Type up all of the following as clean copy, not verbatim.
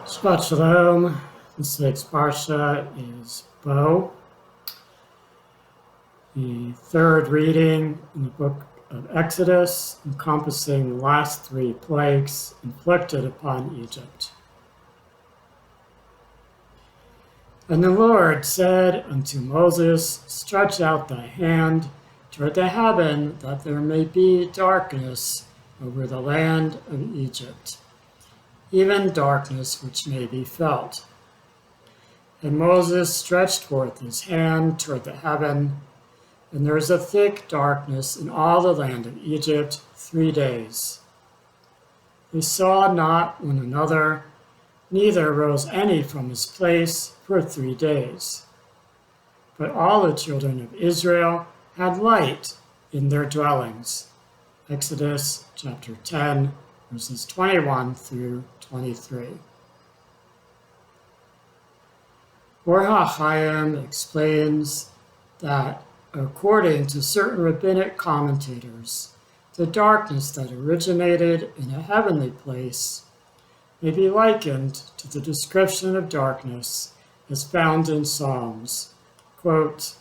Shabbat Shalom. This week's parsha is Bo, the third reading in the book of Exodus, encompassing the last three plagues inflicted upon Egypt. And the Lord said unto Moses, Stretch out thy hand toward the heaven, that there may be darkness over the land of Egypt, even darkness which may be felt. And Moses stretched forth his hand toward the heaven, and there was a thick darkness in all the land of Egypt 3 days. They saw not one another, neither rose any from his place for 3 days. But all the children of Israel had light in their dwellings. Exodus chapter 10, verses 21 through 23. Or HaChaim explains that according to certain rabbinic commentators, the darkness that originated in a heavenly place may be likened to the description of darkness as found in Psalms. Quote,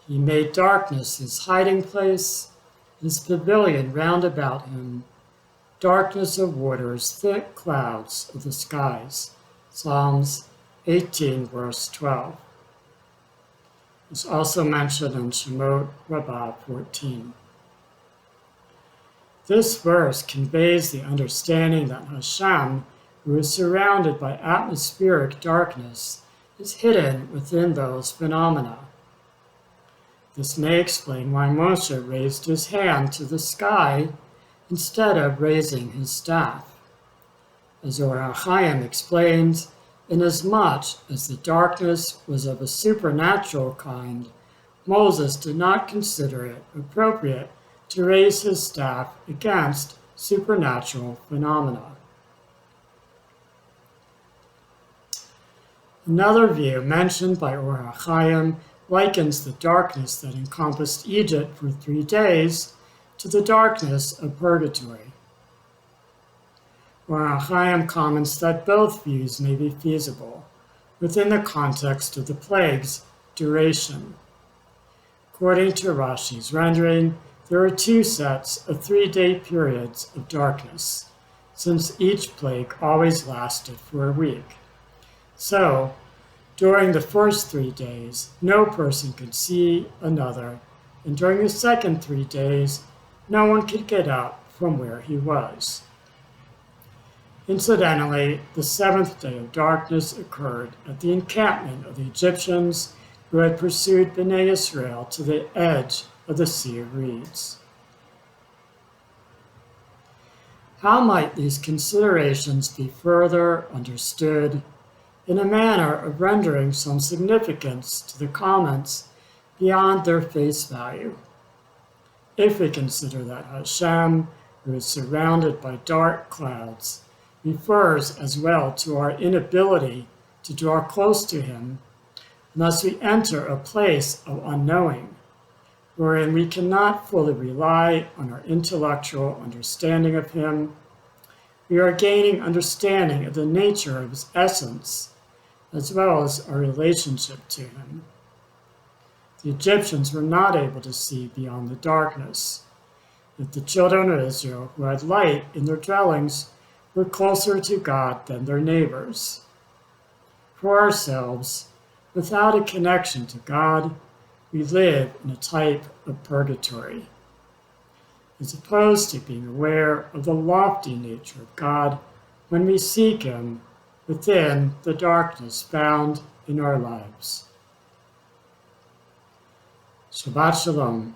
He made darkness his hiding place, his pavilion round about him, darkness of waters, thick clouds of the skies. Psalms 18, verse 12. It's also mentioned in Shemot Rabbah 14. This verse conveys the understanding that Hashem, who is surrounded by atmospheric darkness, is hidden within those phenomena. This may explain why Moshe raised his hand to the sky instead of raising his staff. As Or HaChaim explains, inasmuch as the darkness was of a supernatural kind, Moses did not consider it appropriate to raise his staff against supernatural phenomena. Another view mentioned by Or HaChaim likens the darkness that encompassed Egypt for 3 days to the darkness of purgatory. Or HaChaim comments that both views may be feasible within the context of the plague's duration. According to Rashi's rendering, there are 2 sets of 3-day periods of darkness, since each plague always lasted for a week. So, during the first 3 days, no person could see another, and during the second 3 days, no one could get up from where he was. Incidentally, the 7th day of darkness occurred at the encampment of the Egyptians who had pursued Bnei Israel to the edge of the Sea of Reeds. How might these considerations be further understood in a manner of rendering some significance to the comments beyond their face value? If we consider that Hashem, who is surrounded by dark clouds, refers as well to our inability to draw close to him unless we enter a place of unknowing, wherein we cannot fully rely on our intellectual understanding of him, we are gaining understanding of the nature of his essence, as well as our relationship to him. The Egyptians were not able to see beyond the darkness, yet the children of Israel who had light in their dwellings were closer to God than their neighbors. For ourselves, without a connection to God, we live in a type of purgatory, as opposed to being aware of the lofty nature of God when we seek him within the darkness found in our lives. Shabbat Shalom.